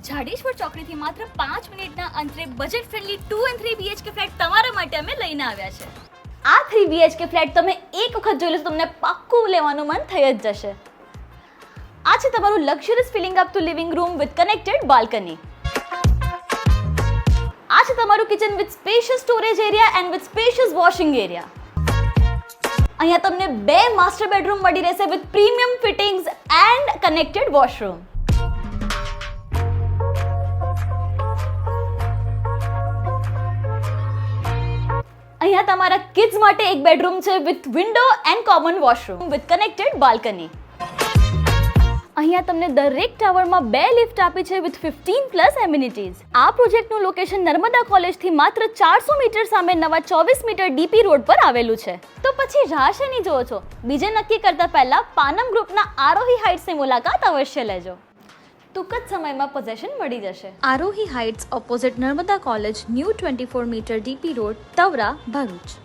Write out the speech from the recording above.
જાડેશ્વર ચોકડીથી માત્ર 5 મિનિટના અંતરે budget friendly 2 and 3 BHK flat તમારા માટે અમે લઈને આવ્યા છે. આ 3 BHK ફ્લેટ તમે એક વખત જોઈ લો તો તમને પાક્કું લેવાનું મન થઈ જ જશે. આ છે તમારું લક્ઝરિયસ ફીલિંગ આપતું living room with connected balcony. આ છે તમારું kitchen with spacious storage area and with spacious washing area. અહીંયા તમને 2 માસ્ટર બેડરૂમ મળી રહેશે with premium fittings and connected washroom. અહીંયા તમારા કિડ્સ માટે એક બેડરૂમ છે with window and common washroom with connected balcony. અહીંયા તમને દરેક ટાવરમાં 2 લિફ્ટ આપી છે વિથ 15+ એમિનિટીઝ. આ પ્રોજેક્ટનું લોકેશન નર્મદા કોલેજથી માત્ર 400 મીટર સામે નવા 24 મીટર ડીપી રોડ પર આવેલું છે. તો પછી રાહ શેની જુઓ છો? બીજે નક્કી કરતા પહેલા પાનમ ગ્રુપના આરોહી હાઇટ્સની મુલાકાત અવશ્ય લેજો. ટૂંક જ સમયમાં પોઝેશન મળી જશે. Aarohi heights opposite Narmada college, new 24 metre DP road, Tavra, Bharuch.